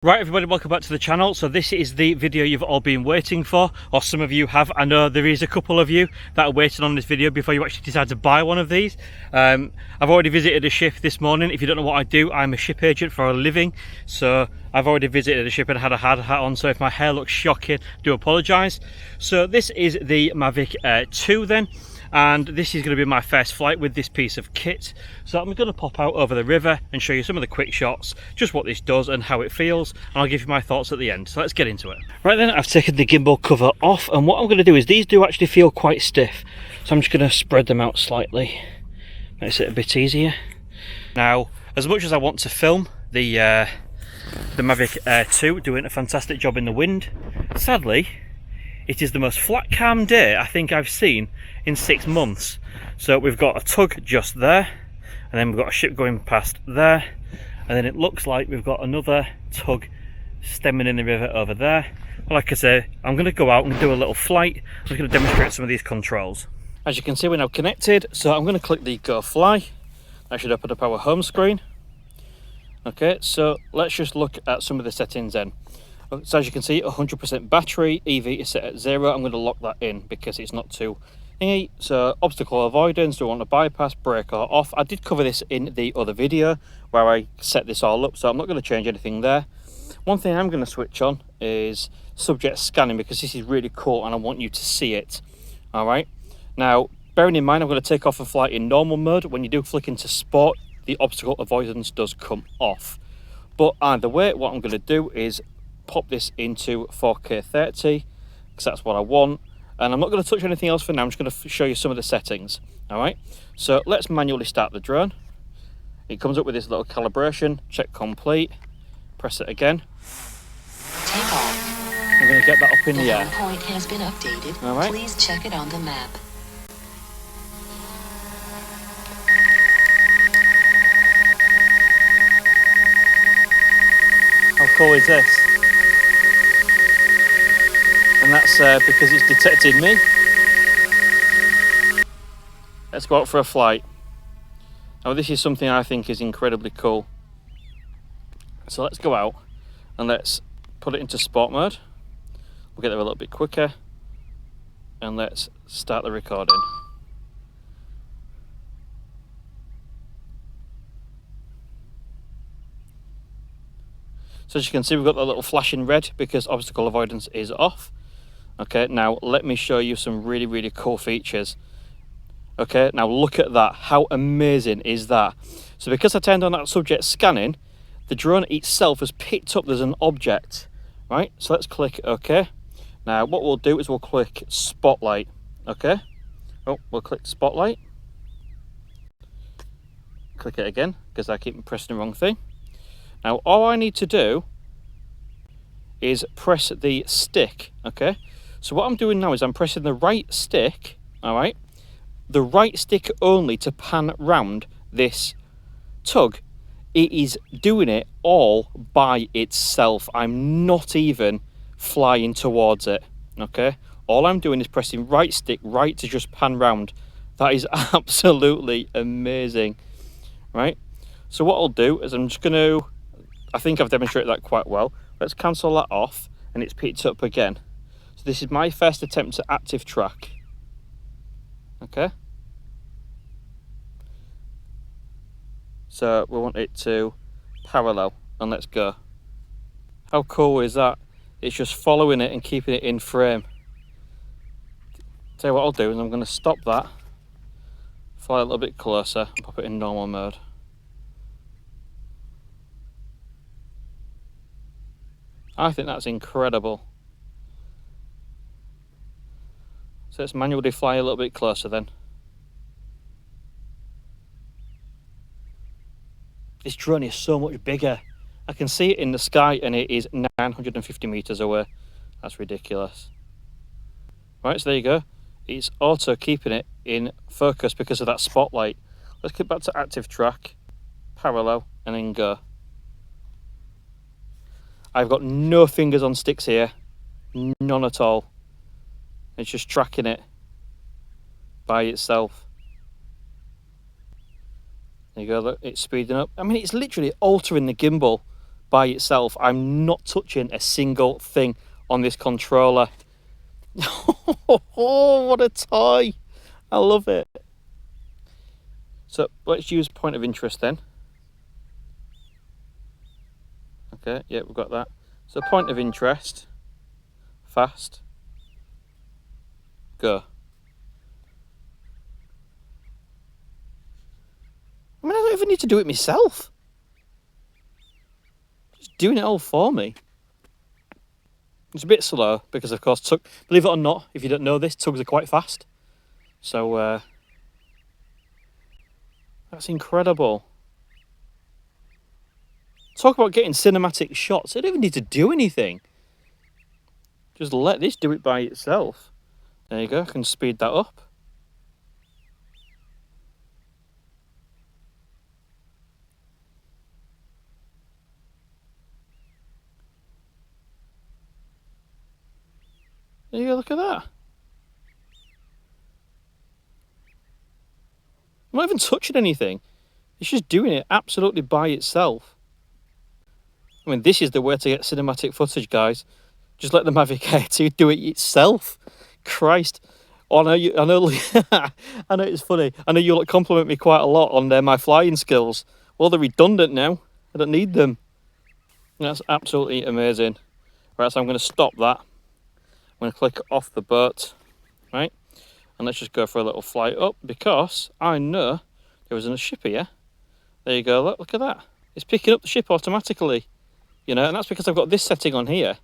Right everybody, welcome back to the channel. So this is the video you've all been waiting for, or some of you have. I know there is a couple of you that are waiting on this video before you actually decide to buy one of these. I've already visited a ship this morning. If you don't know what I do, I'm a ship agent for a living. So I've already visited a ship and had a hard hat on, so if my hair looks shocking, do apologise. So this is the Mavic Air 2 then. And this is going to be my first flight with this piece of kit. So I'm going to pop out over the river and show you some of the quick shots, just what this does and how it feels, and I'll give you my thoughts at the end. So let's get into it. Right then, I've taken the gimbal cover off, and what I'm going to do is these do actually feel quite stiff, so I'm just going to spread them out slightly. Makes it a bit easier. Now, as much as I want to film the Mavic Air 2 doing a fantastic job in the wind, sadly it is the most flat, calm day I think I've seen in 6 months. So we've got a tug just there, and then we've got a ship going past there, and then it looks like we've got another tug stemming in the river over there. But like I say, I'm going to go out and do a little flight. I'm just going to demonstrate some of these controls. As you can see, we're now connected, so I'm going to click the Go Fly. That should open up our home screen. Okay, so let's just look at some of the settings then. So as you can see, 100% battery, EV is set at 0. I'm going to lock that in because it's not too thingy. So obstacle avoidance, do I want to bypass, brake or off? I did cover this in the other video where I set this all up, so I'm not going to change anything there. One thing I'm going to switch on is subject scanning, because this is really cool and I want you to see it. Alright, now bearing in mind I'm going to take off a flight in normal mode. When you do flick into sport, the obstacle avoidance does come off. But either way, what I'm going to do is pop this into 4K 30 because that's what I want, and I'm not going to touch anything else for now. I'm just going to show you some of the settings. All right, so let's manually start the drone. It comes up with this little calibration, check complete, press it again. Take off. I'm going to get that up in the air. The point has been updated. All right, please check it on the map. how cool is this? And that's because it's detected me. Let's go out for a flight. Now this is something I think is incredibly cool. So let's go out and let's put it into sport mode. We'll get there a little bit quicker. And let's start the recording. So as you can see, we've got the little flash in red because obstacle avoidance is off. Okay, now let me show you some really, really cool features. Okay, now look at that. How amazing is that? So because I turned on that subject scanning, the drone itself has picked up there's an object, right? So let's click OK. Now what we'll do is we'll click Spotlight. Okay, oh, we'll click Spotlight. Click it again because I keep pressing the wrong thing. Now all I need to do is press the stick. Okay, so what I'm doing now is I'm pressing the right stick, all right, the right stick only to pan round this tug. It is doing it all by itself. I'm not even flying towards it. Okay, all I'm doing is pressing right stick right to just pan round. That is absolutely amazing, right? So what I'll do is I'm just going to, I think I've demonstrated that quite well. Let's cancel that off, and it's picked up again. So this is my first attempt to active track. Okay. So we want it to parallel, and let's go. How cool is that? It's just following it and keeping it in frame. Tell you what I'll do is I'm going to stop that, fly a little bit closer, and pop it in normal mode. I think that's incredible. So let's manually fly a little bit closer then. This drone is so much bigger. I can see it in the sky and it is 950 meters away. That's ridiculous. Right, so there you go. It's auto keeping it in focus because of that spotlight. Let's get back to active track, parallel, and then go. I've got no fingers on sticks here, none at all. It's just tracking it by itself. There you go, look, it's speeding up. I mean, it's literally altering the gimbal by itself. I'm not touching a single thing on this controller. Oh, what a toy! I love it. So let's use point of interest then. Okay, yeah, we've got that. So point of interest, fast, go. I mean, I don't even need to do it myself. Just doing it all for me. It's a bit slow because, of course, believe it or not, if you don't know this, tugs are quite fast. So that's incredible. Talk about getting cinematic shots. I don't even need to do anything. Just let this do it by itself. There you go. I can speed that up. There you go. Look at that. I'm not even touching anything. It's just doing it absolutely by itself. I mean, this is the way to get cinematic footage, guys. Just let the Mavic Air 2 do it itself. Christ. Oh, I know, I know it's funny. I know you'll compliment me quite a lot on my flying skills. Well, they're redundant now. I don't need them. That's absolutely amazing. Right, so I'm going to stop that. I'm going to click off the boat, right? And let's just go for a little flight up because I know there was a ship here. There you go, look at that. It's picking up the ship automatically, you know, and that's because I've got this setting on here.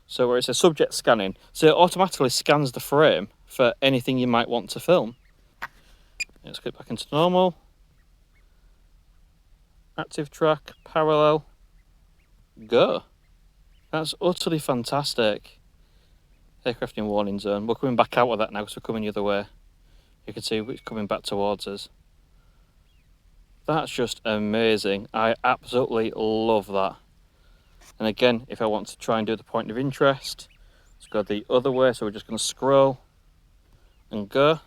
So where it says subject scanning, so it automatically scans the frame for anything you might want to film. Let's get back into normal. Active track, parallel, go. That's utterly fantastic. Aircraft in warning zone. We're coming back out of that now because we're coming the other way. You can see it's coming back towards us. That's just amazing. I absolutely love that. And again, if I want to try and do the point of interest, let's go the other way. So we're just going to scroll and go.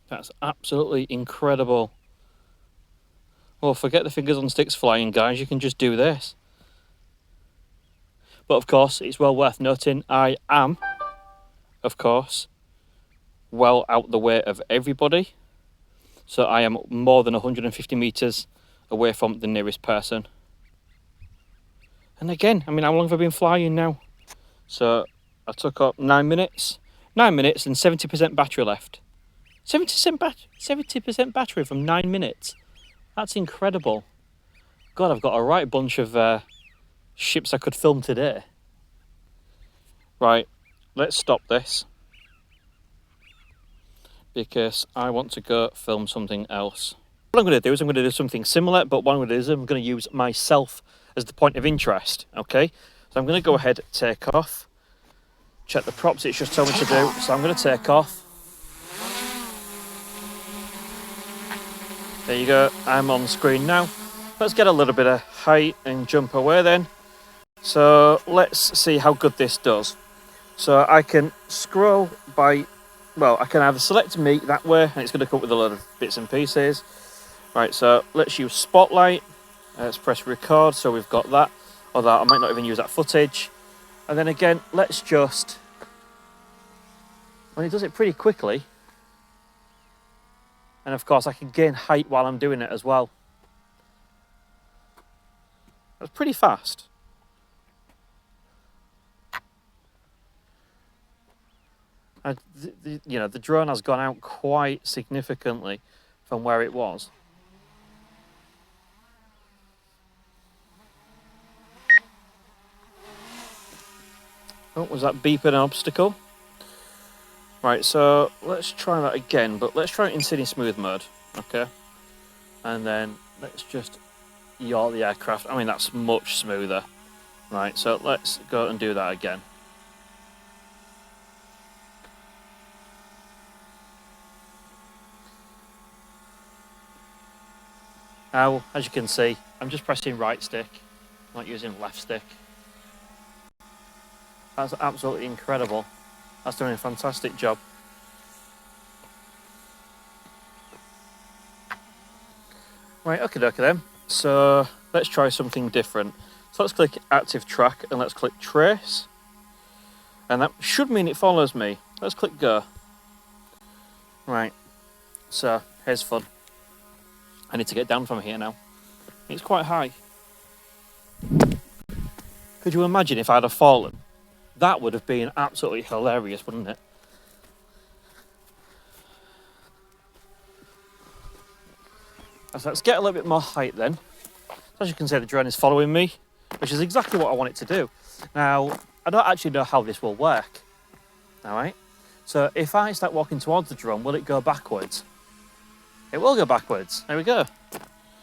That's absolutely incredible. Well, forget the fingers on sticks flying, guys. You can just do this. But of course, it's well worth noting I am, of course, well out the way of everybody. So I am more than 150 meters away from the nearest person. And again, I mean, how long have I been flying now? So I took up 9 minutes. 9 minutes and 70% battery left. 70% battery from 9 minutes. That's incredible. God, I've got a right bunch of ships I could film today. Right, let's stop this because I want to go film something else. What I'm going to do is I'm going to do something similar, but what I'm going to do is I'm going to use myself as the point of interest, okay? So I'm going to go ahead, take off, check the props it's just told me to do. So I'm going to take off. There you go, I'm on screen now. Let's get a little bit of height and jump away then. So let's see how good this does. So I can scroll by, well, I can either select me that way, and it's going to come up with a lot of bits and pieces. Right, so let's use spotlight. Let's press record, so we've got that. Although I might not even use that footage. And then again, let's just, when it does it pretty quickly, and of course I can gain height while I'm doing it as well. That's pretty fast. And you know, the drone has gone out quite significantly from where it was. Oh, was that beeping an obstacle? Right, so let's try that again, but let's try it in city smooth mode, okay? And then let's just yaw the aircraft. I mean, that's much smoother. Right, so let's go and do that again. Now, as you can see, I'm just pressing right stick, not using left stick. That's absolutely incredible. That's doing a fantastic job. Right, okay then. So let's try something different. So let's click active track and let's click trace. And that should mean it follows me. Let's click go. Right, so here's fun. I need to get down from here now. It's quite high. Could you imagine if I'd have fallen? That would have been absolutely hilarious, wouldn't it? So let's get a little bit more height then. As you can see, the drone is following me, which is exactly what I want it to do. Now, I don't actually know how this will work. All right. So if I start walking towards the drone, will it go backwards? It will go backwards. There we go.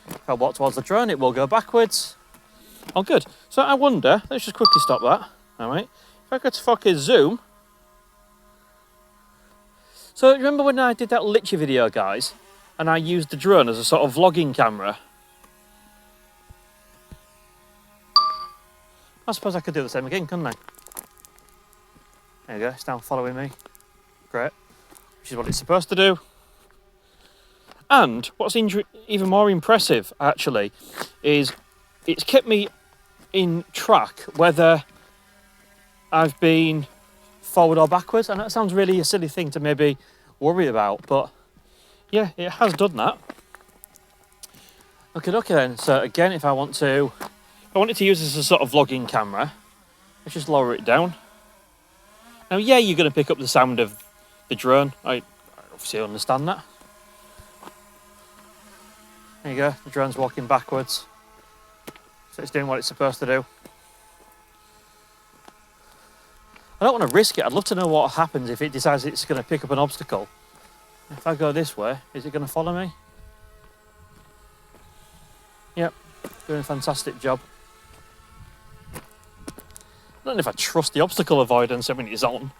If I walk towards the drone, it will go backwards. Oh, good. So I wonder, let's just quickly stop that. All right. If I go to focus zoom. So remember when I did that Litchi video, guys, and I used the drone as a sort of vlogging camera? I suppose I could do the same again, couldn't I? There you go, it's now following me. Great. Which is what it's supposed to do. And what's even more impressive, actually, is it's kept me in track whether I've been forward or backwards. And that sounds really a silly thing to maybe worry about, but yeah, it has done that. Okay then. So again, if I wanted to use this as a sort of vlogging camera, let's just lower it down. Now, yeah, you're going to pick up the sound of the drone. I obviously understand that. There you go, the drone's walking backwards. So it's doing what it's supposed to do. I don't want to risk it. I'd love to know what happens if it decides it's going to pick up an obstacle. If I go this way, is it going to follow me? Yep, doing a fantastic job. I don't know if I trust the obstacle avoidance. I mean, it's on.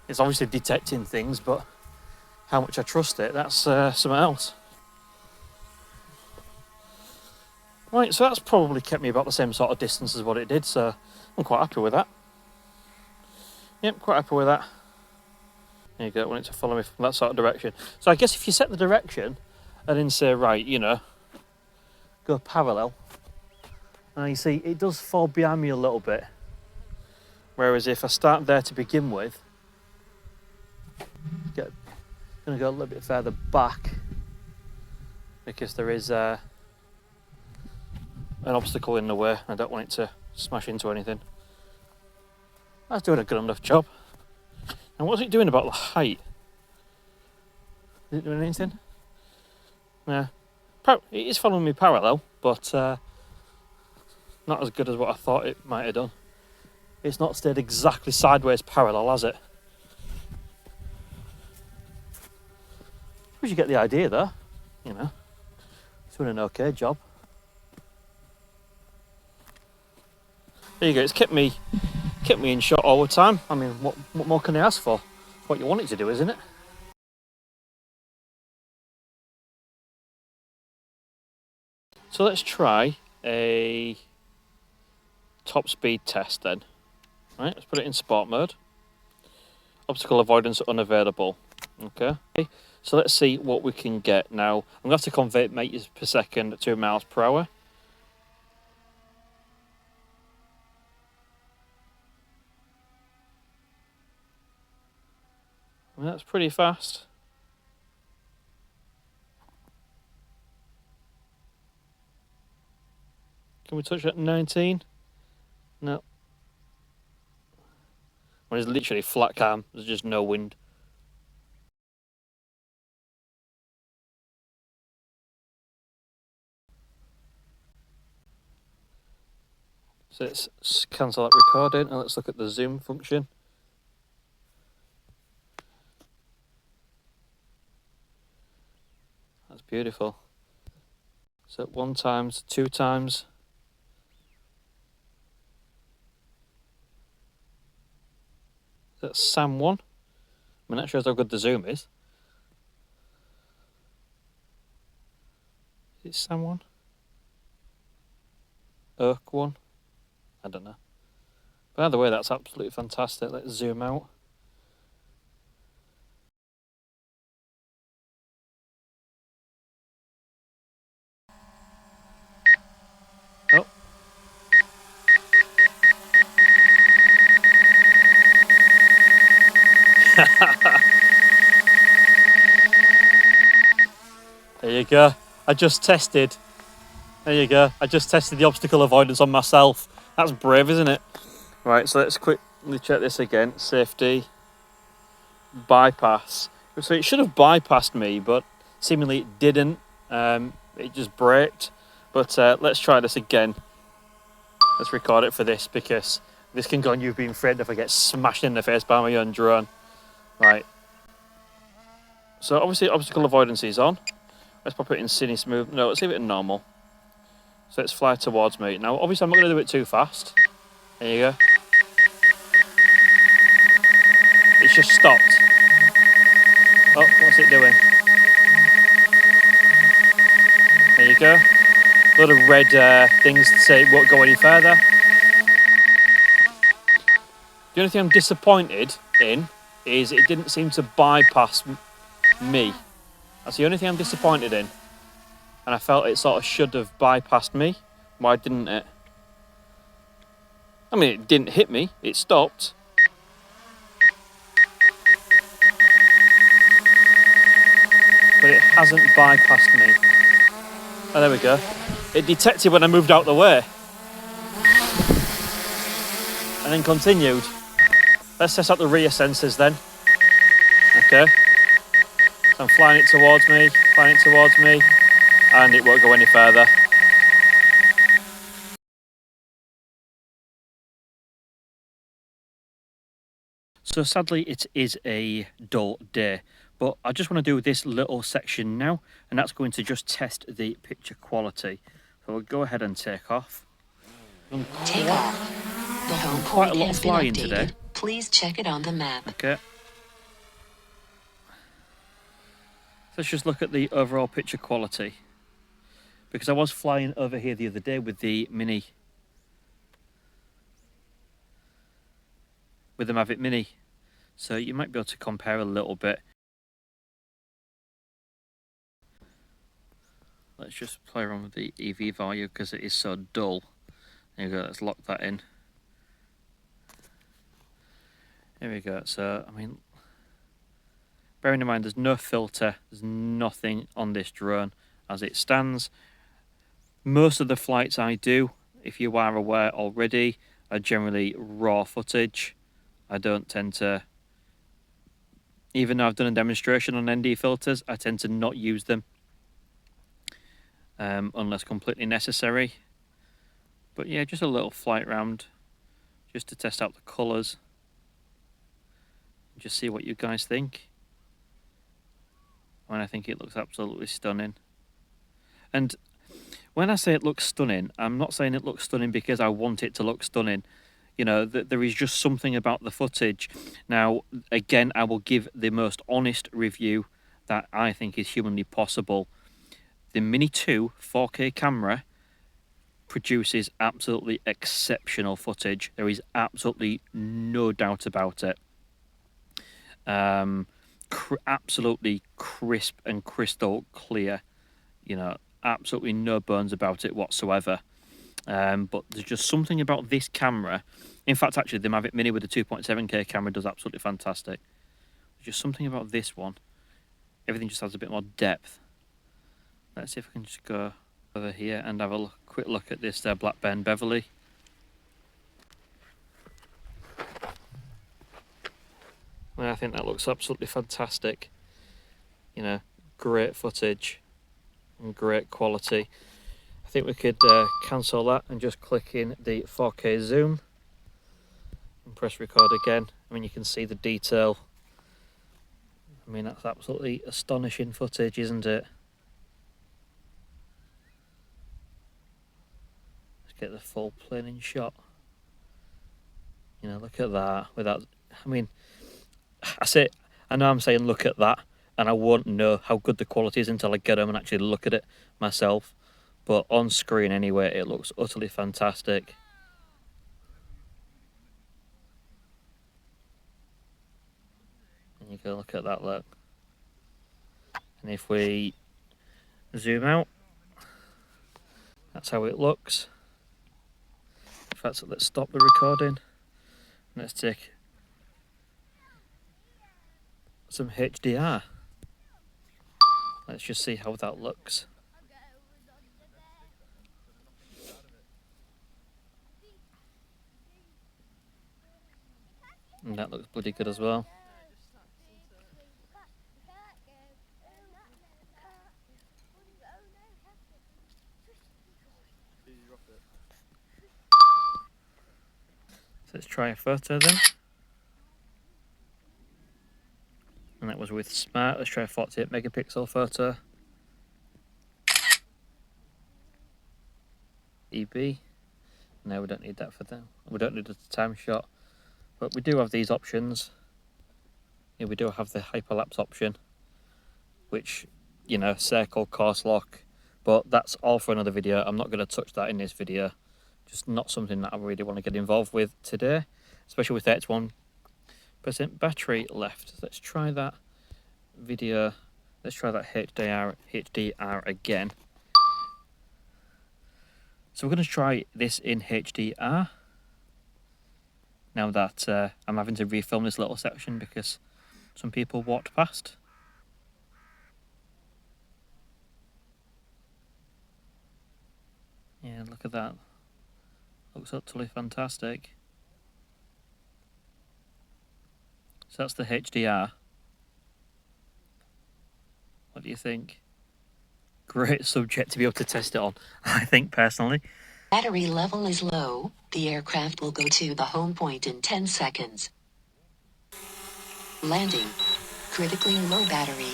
It's obviously detecting things, but how much I trust it, that's something else. Right, so that's probably kept me about the same sort of distance as what it did, so I'm quite happy with that. Yep, quite happy with that. There you go, I want it to follow me from that sort of direction. So I guess if you set the direction and then say, right, you know, go parallel. Now you see, it does fall behind me a little bit. Whereas if I start there to begin with, I'm going to go a little bit further back because there is an obstacle in the way. I don't want it to smash into anything. That's doing a good enough job. And what's it doing about the height? Is it doing anything? Yeah. It is following me parallel, but not as good as what I thought it might have done. It's not stayed exactly sideways parallel, has it? I suppose you get the idea though, you know. It's doing an okay job. There you go, it's kept me in shot all the time. I mean, what more can I ask for? What you want it to do, isn't it? So let's try a top speed test then. Right, let's put it in sport mode. Obstacle avoidance unavailable. Okay. So let's see what we can get now. I'm going to have to convert meters per second to miles per hour. And that's pretty fast. Can we touch that 19? No. When it's literally flat calm, there's just no wind. So let's cancel that recording and let's look at the zoom function. That's beautiful. So 1 times, 2 times. That's SAM 1. I mean, that shows how good the zoom is. Is it SAM 1? Oak 1? I don't know. By the way, that's absolutely fantastic. Let's zoom out. There you go. I just tested. There you go. I just tested the obstacle avoidance on myself. That's brave, isn't it? Right, so let's quickly check this again. Safety. Bypass. So it should have bypassed me, but seemingly it didn't. It just braked. But let's try this again. Let's record it for this, because this can go on You've Been Framed if I get smashed in the face by my own drone. Right. So obviously obstacle avoidance is on. Let's pop it in cine smooth. No, let's leave it in normal. So let's fly towards me. Now obviously I'm not going to do it too fast. There you go. It's just stopped. Oh, what's it doing? There you go. A lot of red things to say it won't go any further. The only thing I'm disappointed in is it didn't seem to bypass me. That's the only thing I'm disappointed in. And I felt it sort of should have bypassed me. Why didn't it? I mean, it didn't hit me. It stopped. But it hasn't bypassed me. Oh, there we go. It detected when I moved out the way. And then continued. Let's test out the rear sensors then. Okay. So I'm flying it towards me, and it won't go any further. So sadly it is a dull day, but I just want to do this little section now, and that's going to just test the picture quality. So we'll go ahead and take off. Take off. The home Quite a point lot has of been flying updated. today. Please check it on the map. Okay. Let's just look at the overall picture quality, because I was flying over here the other day with the Mavic Mini, so you might be able to compare a little bit. Let's just play around with the EV value because it is so dull. There we go, let's lock that in. There we go. So I mean, bearing in mind there's no filter, there's nothing on this drone as it stands. Most of the flights I do, if you are aware already, are generally raw footage. I don't tend to, even though I've done a demonstration on ND filters, I tend to not use them unless completely necessary. But yeah, just a little flight round just to test out the colours, just see what you guys think. I think it looks absolutely stunning. And when I say it looks stunning, I'm not saying it looks stunning because I want it to look stunning. You know, there is just something about the footage. Now, again, I will give the most honest review that I think is humanly possible. The Mini 2 4K camera produces absolutely exceptional footage. There is absolutely no doubt about it. Absolutely crisp and crystal clear. You know, absolutely no bones about it whatsoever. But there's just something about this camera. In fact, actually, the Mavic Mini with the 2.7K camera does absolutely fantastic. There's just something about this one. Everything just has a bit more depth. Let's see if I can just go over here and have a quick look at this Blackburn Beverly. Well, I think that looks absolutely fantastic. You know, great footage and great quality. I think we could cancel that and just click in the 4K zoom and press record again. I mean, you can see the detail. I mean, that's absolutely astonishing footage, isn't it? Let's get the full plane in shot. You know, look at that. Without, I mean, I know I'm saying look at that, and I won't know how good the quality is until I get home and actually look at it myself. But on screen anyway, it looks utterly fantastic. And you go look at that, look. And if we zoom out, that's how it looks. In fact, let's stop the recording. Let's take some HDR. Let's just see how that looks. And that looks bloody good as well. So let's try a photo then. And that was with Smart. Let's try a 48 megapixel photo. EB. No, we don't need that for them. We don't need a time shot. But we do have these options. Yeah, we do have the hyperlapse option, which, you know, circle, course lock. But that's all for another video. I'm not going to touch that in this video. Just not something that I really want to get involved with today, especially with 31% battery left. Let's try that video. Let's try that HDR again. So we're going to try this in HDR. Now that I'm having to refilm this little section because some people walked past. Yeah, look at that. Looks utterly fantastic. So that's the HDR. What do you think? Great subject to be able to test it on, I think, personally. Battery level is low. The aircraft will go to the home point in 10 seconds. Landing. Critically low battery.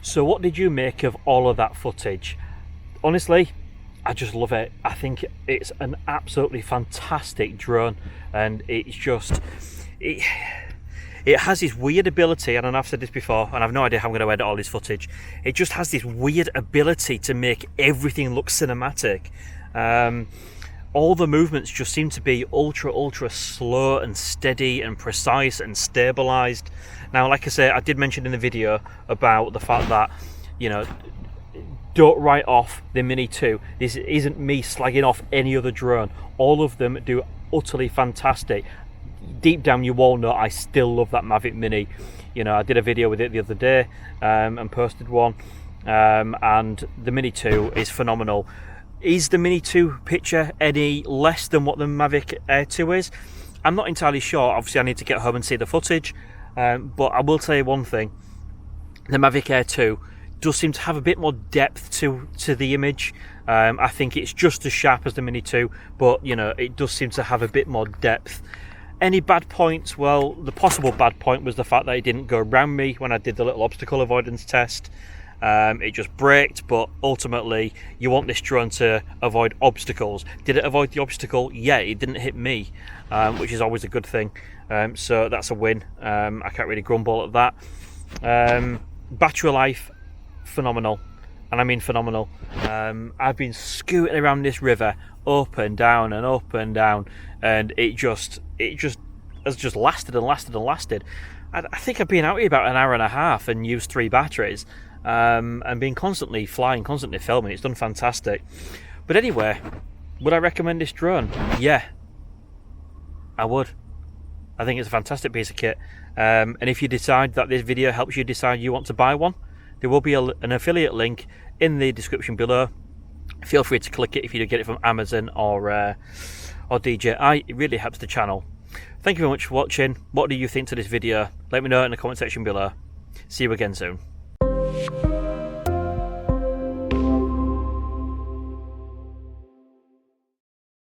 So what did you make of all of that footage? Honestly, I just love it. I think it's an absolutely fantastic drone, and it's just... It has this weird ability, and I've said this before, and I've no idea how I'm going to edit all this footage. It just has this weird ability to make everything look cinematic. All the movements just seem to be ultra slow and steady and precise and stabilized. Now, like I say, I did mention in the video about the fact that, you know, don't write off the Mini 2. This isn't me slagging off any other drone. All of them do utterly fantastic. Deep down, you all know I still love that Mavic Mini. You know, I did a video with it the other day and posted one, and the Mini 2 is phenomenal. Is the Mini 2 picture any less than what the Mavic Air 2 is? I'm not entirely sure. Obviously, I need to get home and see the footage, but I will tell you one thing. The Mavic Air 2 does seem to have a bit more depth to the image. I think it's just as sharp as the Mini 2, but, you know, it does seem to have a bit more depth. Any bad points? Well, the possible bad point was the fact that it didn't go around me when I did the little obstacle avoidance test. It just braked, but ultimately you want this drone to avoid obstacles. Did it avoid the obstacle? Yeah, it didn't hit me, which is always a good thing. So that's a win. I can't really grumble at that. Battery life, phenomenal. And I mean phenomenal. I've been scooting around this river up and down and up and down, and it just has just lasted and lasted and lasted. I think I've been out here about an hour and a half and used 3 batteries, and been constantly flying, constantly filming. It's done fantastic. But anyway, would I recommend this drone? Yeah, I would. I think it's a fantastic piece of kit. And if you decide that this video helps you decide you want to buy one, there will be an affiliate link in the description below. Feel free to click it if you get it from Amazon or DJI. It really helps the channel. Thank you very much for watching. What do you think to this video? Let me know in the comment section below. See you again soon.